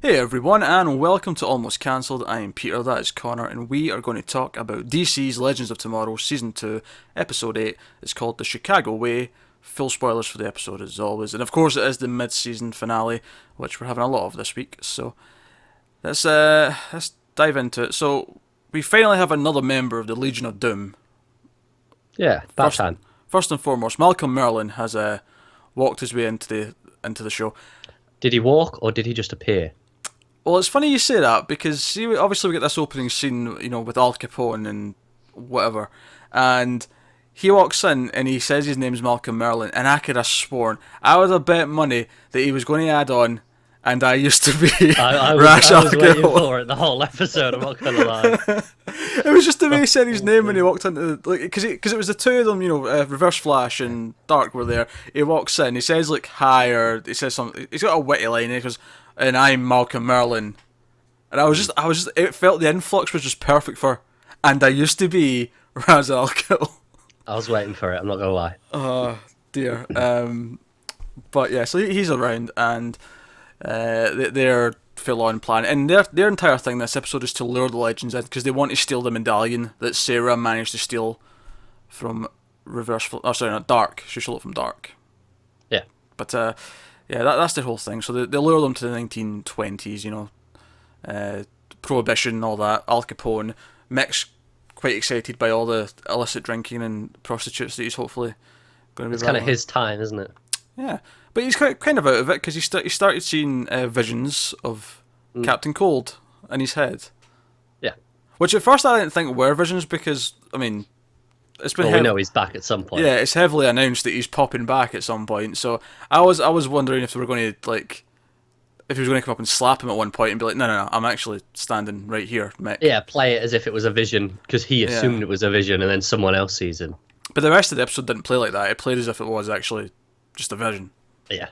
Hey everyone, and welcome to Almost Cancelled. I am Peter, that is Connor, and we are going to talk about DC's Legends of Tomorrow Season 2, Episode 8. It's called The Chicago Way. Full spoilers for the episode as always. And of course it is the mid-season finale, which we're having a lot of this week. So let's dive into it. So we finally have another member of the Legion of Doom. Yeah, about time. First and foremost, Malcolm Merlin has walked his way into the show. Did he walk or did he just appear? Well, it's funny you say that because see, obviously we get this opening scene, with Al Capone and whatever, and he walks in and he says his name's Malcolm Merlin, and I could have sworn I would have bet money that he was going to add on, and I used to be I Ra's al was waiting Ghul. for it the whole episode. I'm not gonna lie. It was just the way he said his name when he walked into because it was the two of them, Reverse Flash and Dark were there. He walks in, he says like hi, or he says something. He's got a witty line. And he goes, "And I'm Malcolm Merlin," and I was just. It felt the influx was just perfect for. And I used to be Ra's al Ghul. I was waiting for it. I'm not gonna lie. Oh dear. But yeah, so he's around, and they're full on plan, and their entire thing this episode is to lure the legends in because they want to steal the medallion that Sarah managed to steal from not Dark. She stole it from Dark. Yeah. But yeah, that's the whole thing. So they lure them to the 1920s, Prohibition, all that. Al Capone. Mick's quite excited by all the illicit drinking and prostitutes that he's hopefully going to be. It's kind of his time, isn't it? Yeah, but he's kind of out of it because he started seeing visions of Captain Cold in his head. Yeah. Which at first I didn't think were visions because, I mean, it's been... Well, we know he's back at some point. Yeah, it's heavily announced that he's popping back at some point, so I was wondering if they were going to, if he was going to come up and slap him at one point and be like, no, I'm actually standing right here, Mick. Yeah, play it as if it was a vision, because he assumed it was a vision and then someone else sees him. But the rest of the episode didn't play like that. It played as if it was actually just a vision. Yeah.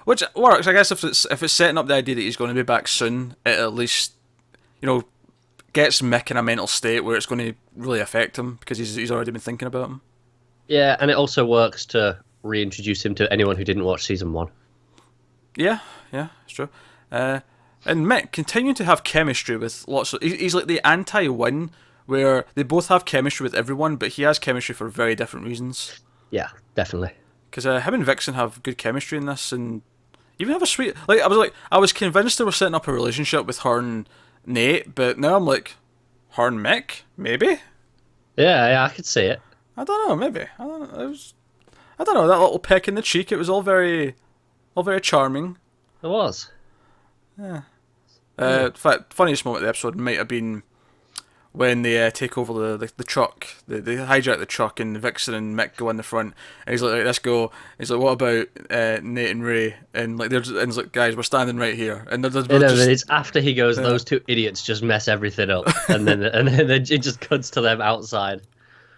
Which works, I guess. If it's setting up the idea that he's going to be back soon, it at least gets Mick in a mental state where it's going to really affect him because he's already been thinking about him. Yeah, and it also works to reintroduce him to anyone who didn't watch season 1. Yeah, it's true. And Mick continuing to have chemistry with lots of... He's like the anti-Win, where they both have chemistry with everyone, but he has chemistry for very different reasons. Yeah, definitely. Because him and Vixen have good chemistry in this, and even have a sweet... I was convinced they were setting up a relationship with her and Nate, but now I'm like, her and Mick? Maybe? Yeah, I could see it. I don't know, maybe. I don't know, that little peck in the cheek, it was all very charming. It was. Yeah. In fact, funniest moment of the episode might have been when they take over the truck. They hijack the truck and Vixen and Mick go in the front. And he's like, right, let's go. He's like, what about Nate and Ray? And he's like, guys, we're standing right here. And it's after he goes, those two idiots just mess everything up, and then it just cuts to them outside.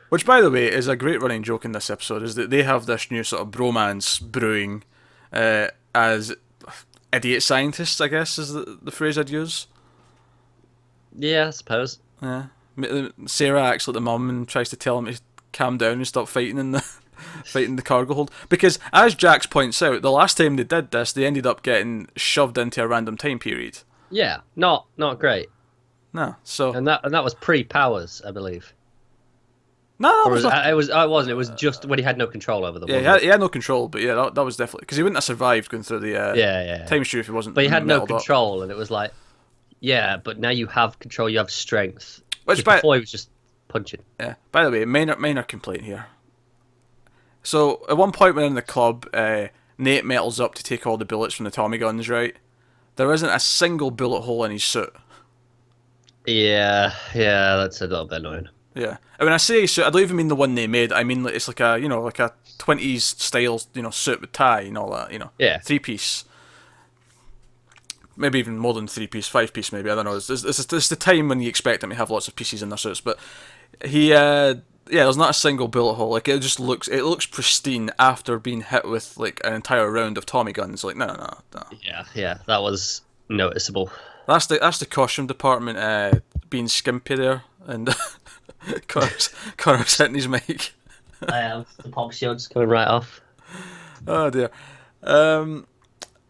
Which, by the way, is a great running joke in this episode, is that they have this new sort of bromance brewing as idiot scientists, I guess, is the phrase I'd use. Yeah, I suppose. Yeah. Sarah acts like the mum and tries to tell him to calm down and stop fighting in the cargo hold. Because, as Jax points out, the last time they did this, they ended up getting shoved into a random time period. Yeah, not great. No, so... And that was pre-powers, I believe. No, it wasn't. It was just when he had no control over them. Yeah, he had no control, but yeah, that was definitely... Because he wouldn't have survived going through the time machine if he wasn't... But he had no control, and it was like... Yeah, but now you have control, you have strength. Which before he was just punching. Yeah. By the way, minor complaint here. So, at one point when in the club, Nate metals up to take all the bullets from the Tommy guns, right? There isn't a single bullet hole in his suit. Yeah, that's a little bit annoying. Yeah. And when I say suit, I don't even mean the one they made. I mean, it's like a 20s style, suit with tie and all that, Yeah. 3-piece. Maybe even more than 3-piece, 5-piece maybe, I don't know. It's the time when you expect them to have lots of pieces in their suits, but he, there's not a single bullet hole. Like, it looks pristine after being hit with, like, an entire round of Tommy guns. Like, no. Yeah, that was noticeable. That's the costume department being skimpy there, and Connor's hitting his mic. I have the pop shield just coming right off. Oh dear.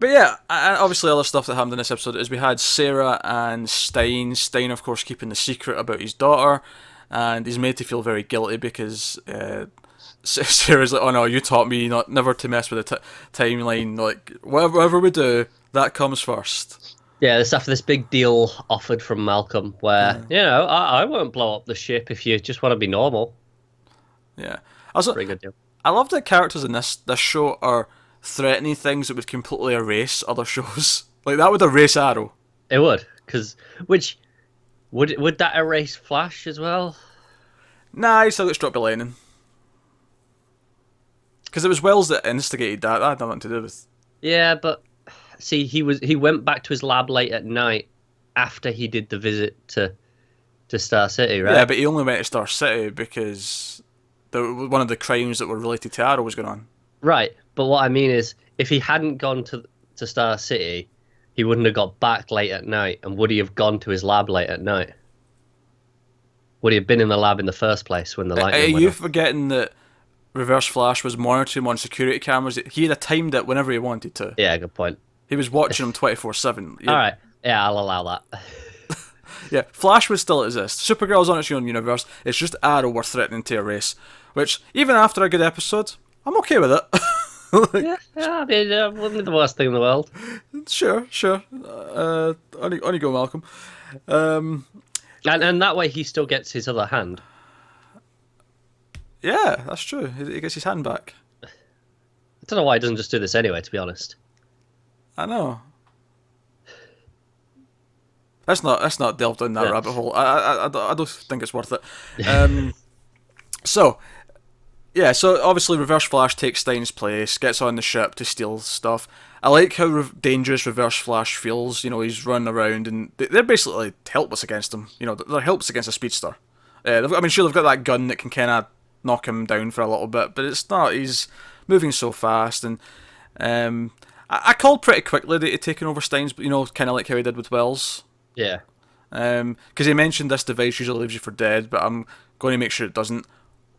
But yeah, and obviously other stuff that happened in this episode is we had Sarah and Stein. Stein, of course, keeping the secret about his daughter, and he's made to feel very guilty because Sarah's like, "Oh no, you taught me never to mess with the timeline. Like whatever we do, that comes first." Yeah, it's after this big deal offered from Malcolm, where I won't blow up the ship if you just want to be normal. Yeah, also pretty good deal. I love that characters in this show are threatening things that would completely erase other shows. Like that would erase Arrow. It would, because would that erase Flash as well? Nah, he still got struck by lightning. Because it was Wells that instigated that. That had nothing to do with. Yeah, but see, he went back to his lab late at night after he did the visit to Star City, right? Yeah, but he only went to Star City because one of the crimes that were related to Arrow was going on. Right, but what I mean is, if he hadn't gone to Star City, he wouldn't have got back late at night, and would he have gone to his lab late at night? Would he have been in the lab in the first place when the lightning went off? Are you forgetting that Reverse Flash was monitoring him on security cameras? He had timed it whenever he wanted to. Yeah, good point. He was watching him 24/7. All right, yeah, I'll allow that. Yeah, Flash would still exist. Supergirl's on its own universe. It's just Arrow we're threatening to erase. Which, even after a good episode, I'm okay with it. yeah, I mean, it wouldn't be the worst thing in the world. Sure. On you go, Malcolm. And that way he still gets his other hand. Yeah, that's true. He gets his hand back. I don't know why he doesn't just do this anyway, to be honest. I know. Let's not delve down that rabbit hole. I don't think it's worth it. So obviously Reverse Flash takes Stein's place, gets on the ship to steal stuff. I like how dangerous Reverse Flash feels. He's running around and they're basically helpless against him. They're helpless against a speedster. They've got that gun that can kind of knock him down for a little bit, but it's not. He's moving so fast, and I called pretty quickly that he'd taken over Stein's, kind of like how he did with Wells. Yeah. Because he mentioned this device usually leaves you for dead, but I'm going to make sure it doesn't.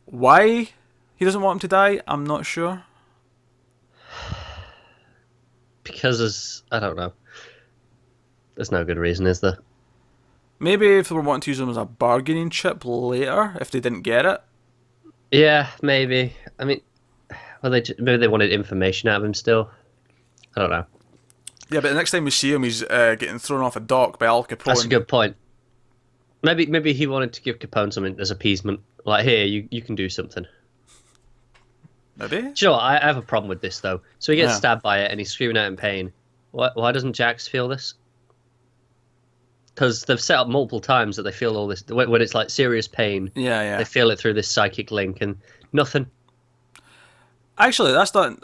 Why he doesn't want him to die, I'm not sure. Because I don't know. There's no good reason, is there? Maybe if they were wanting to use him as a bargaining chip later, if they didn't get it. Yeah, maybe. I mean, maybe they wanted information out of him still. I don't know. Yeah, but the next time we see him, he's getting thrown off a dock by Al Capone. That's a good point. Maybe he wanted to give Capone something as appeasement. Like, here, you can do something. Maybe? Do you know what? I have a problem with this, though. So he gets stabbed by it, and he's screaming out in pain. Why doesn't Jax feel this? Because they've set up multiple times that they feel all this... When it's, like, serious pain, they feel it through this psychic link, and nothing. Actually, that's not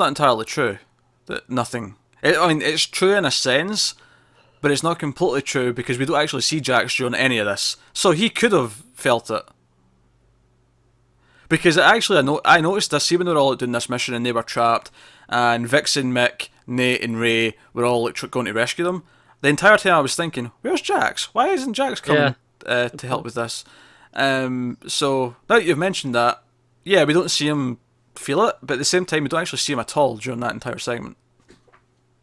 entirely true. That nothing... it's true in a sense, but it's not completely true because we don't actually see Jax during any of this. So he could have felt it. Because actually, I noticed this, see when they were all out doing this mission and they were trapped, and Vixen, Mick, Nate and Ray were all going to rescue them. The entire time I was thinking, where's Jax? Why isn't Jax coming to help with this? So, now that you've mentioned that, we don't see him feel it, but at the same time, we don't actually see him at all during that entire segment.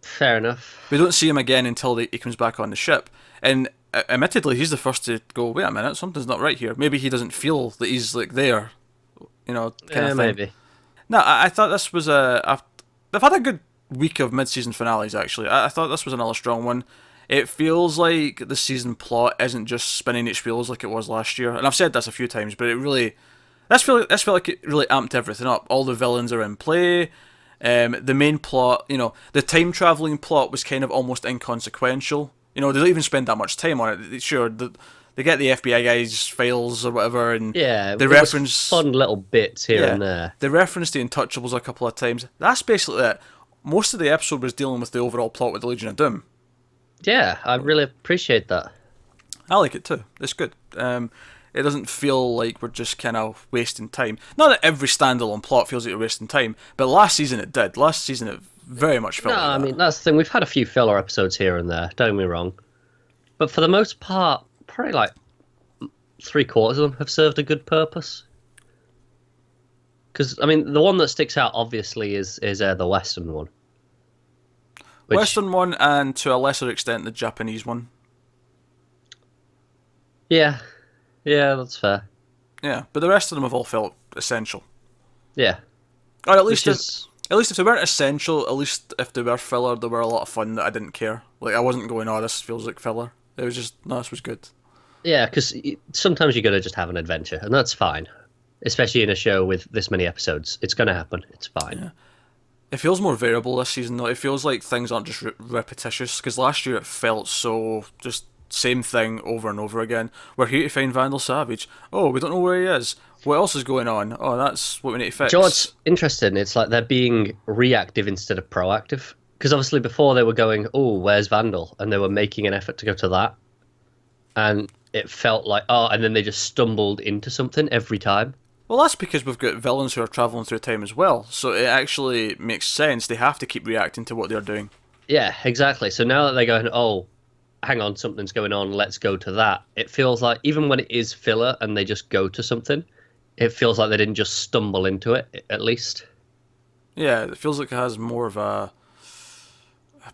Fair enough. We don't see him again until he comes back on the ship. And admittedly, he's the first to go, wait a minute, something's not right here. Maybe he doesn't feel that he's like there. Kind of thing. Maybe. No, I thought this was they've had a good week of mid-season finales, actually. I thought this was another strong one. It feels like the season plot isn't just spinning its wheels like it was last year. And I've said this a few times, but this felt like it really amped everything up. All the villains are in play. The main plot, the time-traveling plot was kind of almost inconsequential. They don't even spend that much time on it. Sure, they get the FBI guys' files or whatever, and they reference fun little bits here and there. They reference the Untouchables a couple of times. That's basically it. Most of the episode was dealing with the overall plot with the Legion of Doom. Yeah, I really appreciate that. I like it too. It's good. It doesn't feel like we're just kind of wasting time. Not that every standalone plot feels like you're wasting time, but last season it did. Last season it very much felt like that. I mean, that's the thing. We've had a few filler episodes here and there, don't get me wrong. But for the most part, probably like 3/4 of them have served a good purpose. Because, I mean, the one that sticks out, obviously, is the Western one. Western one, and to a lesser extent the Japanese one. Yeah, that's fair. Yeah, but the rest of them have all felt essential. Yeah, or at least if they weren't essential, at least if they were filler, they were a lot of fun that I didn't care. Like I wasn't going, oh, this feels like filler. It was just, no, this was good. Yeah, because sometimes you got to just have an adventure, and that's fine. Especially in a show with this many episodes. It's going to happen. It's fine. Yeah. It feels more variable this season, though. It feels like things aren't just repetitious, because last year it felt so just same thing over and over again. We're here to find Vandal Savage. Oh, we don't know where he is. What else is going on? Oh, that's what we need to fix. What's interesting, it's like they're being reactive instead of proactive. Because obviously before they were going, oh, where's Vandal? And they were making an effort to go to that. And it felt like, oh, and then they just stumbled into something every time. Well, that's because we've got villains who are travelling through time as well, so it actually makes sense. They have to keep reacting to what they're doing. Yeah, exactly. So now that they're going, oh, hang on, something's going on, let's go to that. It feels like, even when it is filler and they just go to something, it feels like they didn't just stumble into it, at least. Yeah, it feels like it has more of a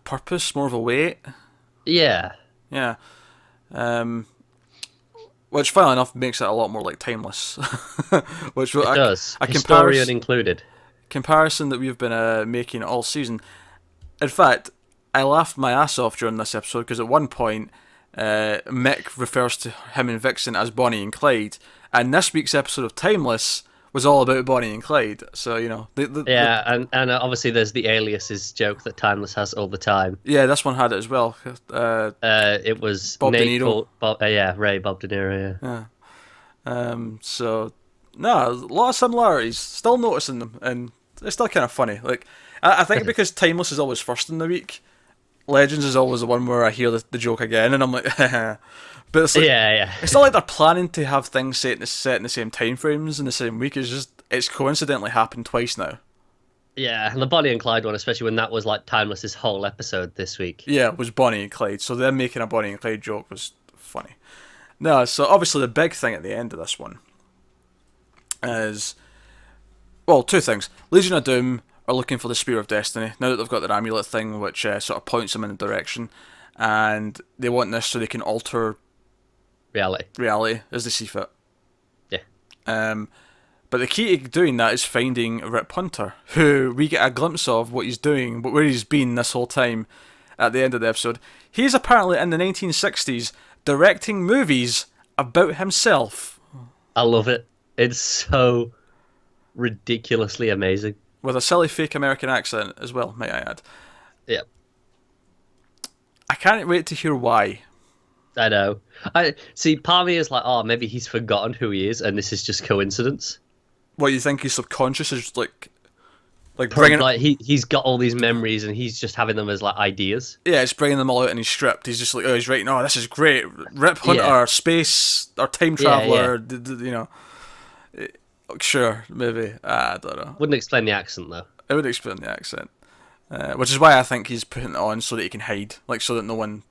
purpose, more of a weight. Yeah. Yeah. Which, funnily enough, makes it a lot more like Timeless. Which it does. A Historian included. Comparison that we've been making all season. In fact, I laughed my ass off during this episode because at one point, Mick refers to him and Vixen as Bonnie and Clyde, and this week's episode of Timeless was all about Bonnie and Clyde. So, you know. And obviously there's the aliases joke that Timeless has all the time. Yeah, this one had it as well. It was Bob De Niro. Bob De Niro, yeah. So, no, a lot of similarities. Still noticing them, and it's still kind of funny. Like, I think because Timeless is always first in the week, Legends is always the one where I hear the joke again, and I'm like, but it's like, yeah. It's not like they're planning to have things set in the same time frames in the same week. It's coincidentally happened twice now. Yeah, and the Bonnie and Clyde one, especially when that was like Timeless's whole episode this week. Yeah, it was Bonnie and Clyde. So them making a Bonnie and Clyde joke was funny. No, so obviously the big thing at the end of this one is, well, two things. Legion of Doom are looking for the Spear of Destiny now that they've got their amulet thing, which sort of points them in a direction, and they want this so they can alter reality as they see fit. Yeah. But the key to doing that is finding Rip Hunter, who we get a glimpse of what he's doing, but where he's been this whole time at the end of the episode. He's apparently in the 1960s directing movies about himself. I love it. It's so ridiculously amazing. With a silly fake American accent as well, might I add. Yeah. I can't wait to hear why. I know. I see. Part of me is like, oh, maybe he's forgotten who he is, and this is just coincidence. What, you think his subconscious is like bringing? Like he's got all these memories, and he's just having them as like ideas. Yeah, it's bringing them all out in his script. He's just like, oh, he's writing. Oh, this is great. Rip Hunter, space or time traveler. Yeah. You know. Sure, maybe. I don't know. Wouldn't explain the accent though. It would explain the accent, which is why I think he's putting it on so that he can hide, like so that no one,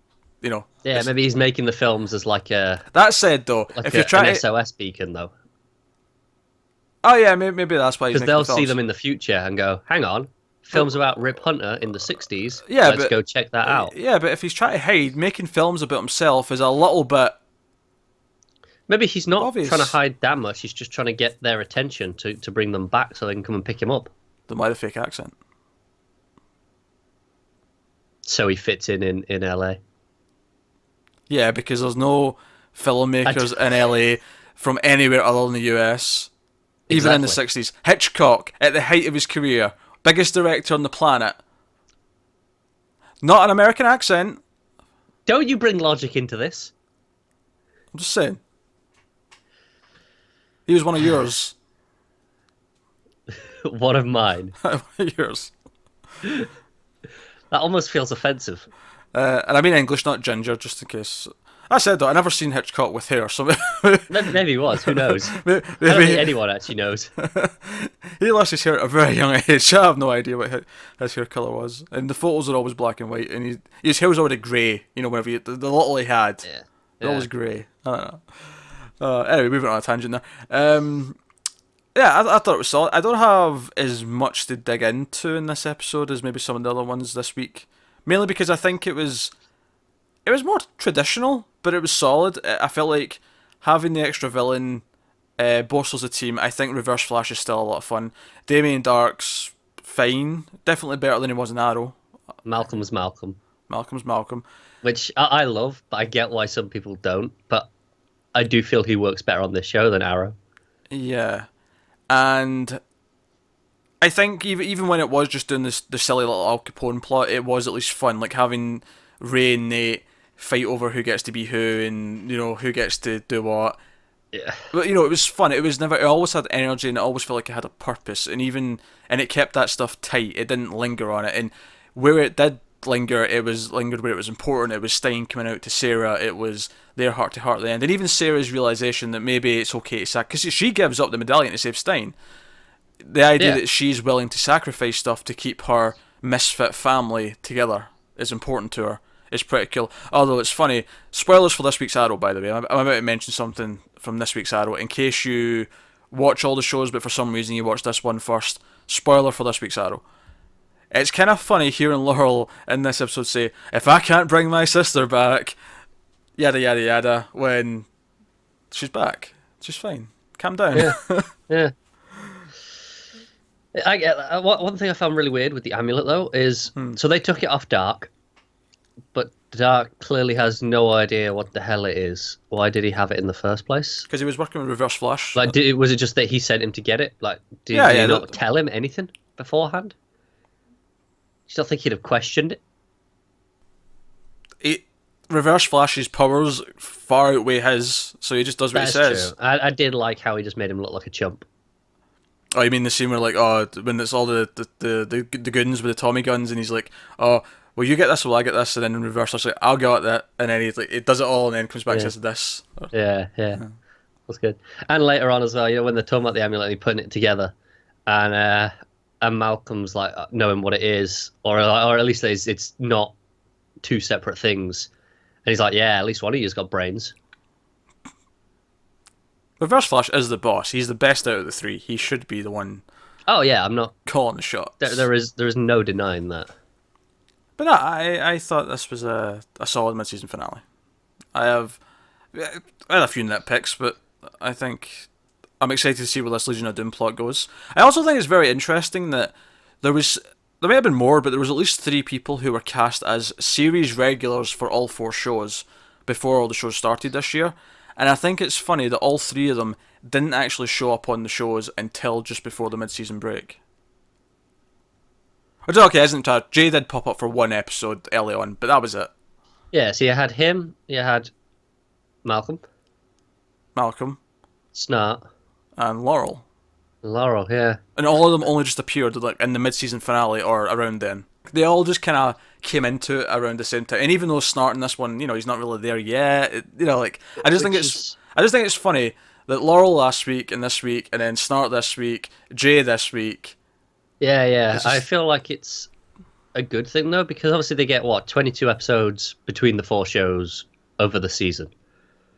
you know. Yeah, maybe he's making the films as like a. That said, though, like if you're trying an SOS beacon, though. Oh yeah, maybe that's why. Because they'll see them in the future and go, "Hang on, films about Rip Hunter in the '60s. Yeah, let's go check that out." Yeah, but if he's trying to hide, making films about himself is a little bit. Maybe he's not obvious. Trying to hide that much. He's just trying to get their attention to bring them back so they can come and pick him up. Then why the fake accent? So he fits in LA. Yeah, because there's no filmmakers in LA from anywhere other than the US. Even in the 60s. Hitchcock, at the height of his career, biggest director on the planet. Not an American accent. Don't you bring logic into this? I'm just saying. He was one of yours. One of mine. One of yours. That almost feels offensive. And I mean English, not ginger, just in case. I said that, I never seen Hitchcock with hair, so... maybe he was, who knows? Maybe I don't think anyone actually knows. He lost his hair at a very young age. I have no idea what his hair colour was. And the photos are always black and white, and his hair was already grey, you know, whenever the little he had. Yeah. They're always grey. I don't know. Anyway, moving on a tangent there. Yeah, I thought it was solid. I don't have as much to dig into in this episode as maybe some of the other ones this week, Mainly because I think it was more traditional, but it was solid. I felt like having the extra villain bolsters the team. I think Reverse Flash is still a lot of fun. Damien Dahrk's fine, definitely better than he was in Arrow. Malcolm's Malcolm. Malcolm's Malcolm. Which I love, but I get why some people don't. But I do feel he works better on this show than Arrow. Yeah. And I think even when it was just doing the silly little Al Capone plot, it was at least fun. Like having Ray and Nate fight over who gets to be who and, who gets to do what. Yeah. But, it was fun. It always had energy and it always felt like it had a purpose. And it kept that stuff tight. It didn't linger on it. And where it did linger, it was lingered where it was important. It was Stein coming out to Sarah. It was their heart-to-heart at the end. And even Sarah's realisation that maybe it's okay to sacrifice, because she gives up the medallion to save Stein. The idea that she's willing to sacrifice stuff to keep her misfit family together is important to her. It's pretty cool. Although it's funny, spoilers for this week's Arrow, by the way. I'm about to mention something from this week's Arrow. In case you watch all the shows, but for some reason you watch this one first, spoiler for this week's Arrow. It's kind of funny hearing Laurel in this episode say, "If I can't bring my sister back, yada yada yada," when she's back. She's fine. Calm down. Yeah. Yeah. I get that. One thing I found really weird with the amulet, though, is so they took it off Dark, but Dark clearly has no idea what the hell it is. Why did he have it in the first place? Because he was working with Reverse Flash. Like, was it just that he sent him to get it? Like, did he not tell him anything beforehand? You don't think he'd have questioned it? Reverse Flash's powers far outweigh his, so he just does what he says. True. I did like how he just made him look like a chump. Oh, you mean the scene where, like, when it's all the goons with the Tommy guns, and he's like, "Oh, well, you get this, well, I get this," and then in reverse, I was like, "I'll get that," and then he's like, it does it all, and then comes back and says this. Yeah. That's good. And later on as well, when they're talking about the amulet, and he's putting it together, and Malcolm's like knowing what it is, or at least it's not two separate things, and he's like, "Yeah, at least one of you's got brains." Reverse Flash is the boss. He's the best out of the three. He should be the one. Oh yeah, I'm not calling the shots. There is no denying that. But no, I thought this was a solid mid-season finale. I had a few nitpicks, but I think I'm excited to see where this Legion of Doom plot goes. I also think it's very interesting that there may have been more, but there was at least 3 people who were cast as series regulars for all 4 shows before all the shows started this year. And I think it's funny that all 3 of them didn't actually show up on the shows until just before the mid-season break. Okay, isn't it? Jay did pop up for 1 episode early on, but that was it. Yeah, so you had him, you had Malcolm, Snart, and Laurel, yeah. And all of them only just appeared like in the mid-season finale or around then. They all just kind of came into it around the same time. And even though Snart in this one, he's not really there yet. I just think it's funny that Laurel last week and this week, and then Snart this week, Jay this week. Yeah. I feel like it's a good thing though, because obviously they get 22 episodes between the 4 shows over the season.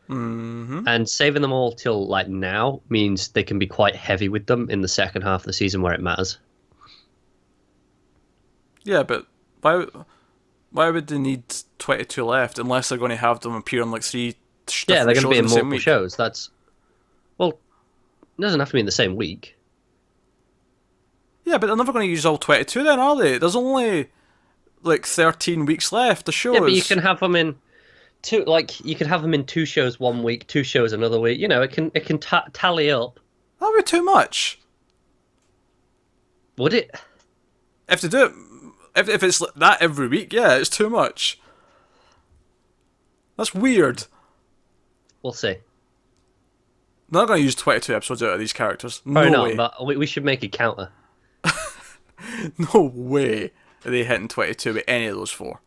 Mm-hmm. And saving them all till like now means they can be quite heavy with them in the second half of the season where it matters. Yeah, but why would they need 22 left unless they're going to have them appear on like 3 they're going to be in multiple week? Shows. It doesn't have to be in the same week. Yeah, but they're never going to use all 22 then, are they? There's only like 13 weeks left. The shows. Yeah, but you can have them in 2. Like you can have them in 2 shows one week, 2 shows another week. It can tally up. That would be too much. Would it? If they do it. If it's that every week, yeah, it's too much. That's weird. We'll see. They're not going to use 22 episodes out of these characters. Probably no way. But we should make a counter. No way are they hitting 22 with any of those 4.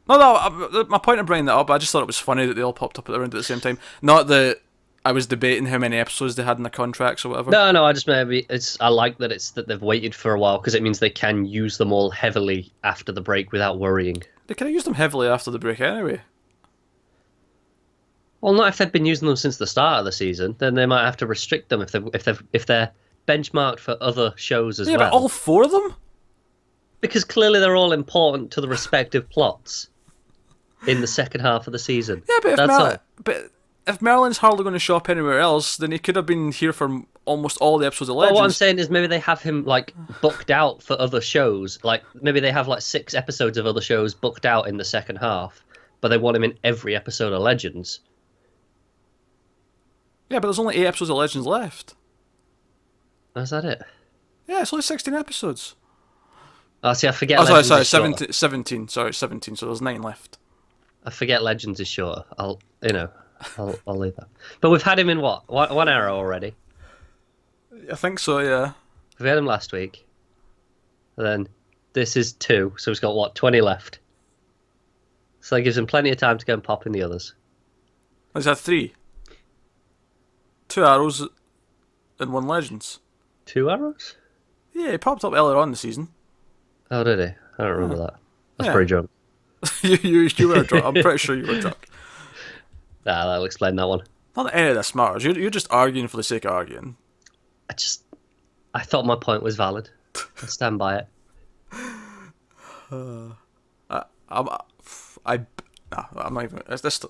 No, my point of bringing that up, I just thought it was funny that they all popped up around at the same time. Not that I was debating how many episodes they had in their contracts or whatever. No, I just I like that they've waited for a while because it means they can use them all heavily after the break without worrying. They could have used them heavily after the break anyway. Well, not if they've been using them since the start of the season. Then they might have to restrict them if they're benchmarked for other shows as well. Yeah, but all 4 of them? Because clearly they're all important to the respective plots in the second half of the season. Yeah, but That's if Merlin's hardly going to show up anywhere else, then he could have been here for almost all the episodes of Well, Legends. what I'm saying is maybe they have him like booked out for other shows. Like maybe they have like 6 episodes of other shows booked out in the second half, but they want him in every episode of Legends. Yeah, but there's only 8 episodes of Legends left. Is that it? Yeah, it's only 16 episodes. Oh, see, I forget. Oh, Legends sorry, is shorter. 17. Sorry, 17. So there's 9 left. I forget Legends is shorter. I'll leave that. But we've had him in what? 1 hour already. I think so. Yeah. We had him last week. And then this is 2, so he's got what, 20 left. So that gives him plenty of time to go and pop in the others. He's had 3. 2 arrows and 1 Legends. 2 arrows? Yeah, he popped up earlier on in the season. Oh, did he? I don't remember that. I was Yeah. pretty drunk. you were drunk. I'm pretty sure you were drunk. Nah, that'll explain that one. Not that any of this matters. You're just arguing for the sake of arguing. I thought my point was valid. I stand by it. I'm not even. Let's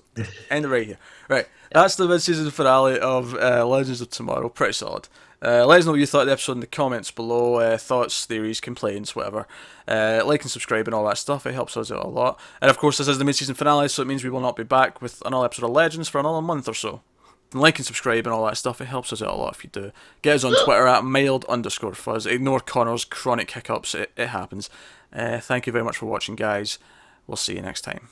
end it right here. Right, that's the mid-season finale of Legends of Tomorrow. Pretty solid. Let us know what you thought of the episode in the comments below. Thoughts, theories, complaints, whatever. Like and subscribe and all that stuff. It helps us out a lot. And of course, this is the mid-season finale, so it means we will not be back with another episode of Legends for another month or so. And like and subscribe and all that stuff. It helps us out a lot if you do. Get us on Twitter at mild_fuzz. Ignore Connor's chronic hiccups. It happens. Thank you very much for watching, guys. We'll see you next time.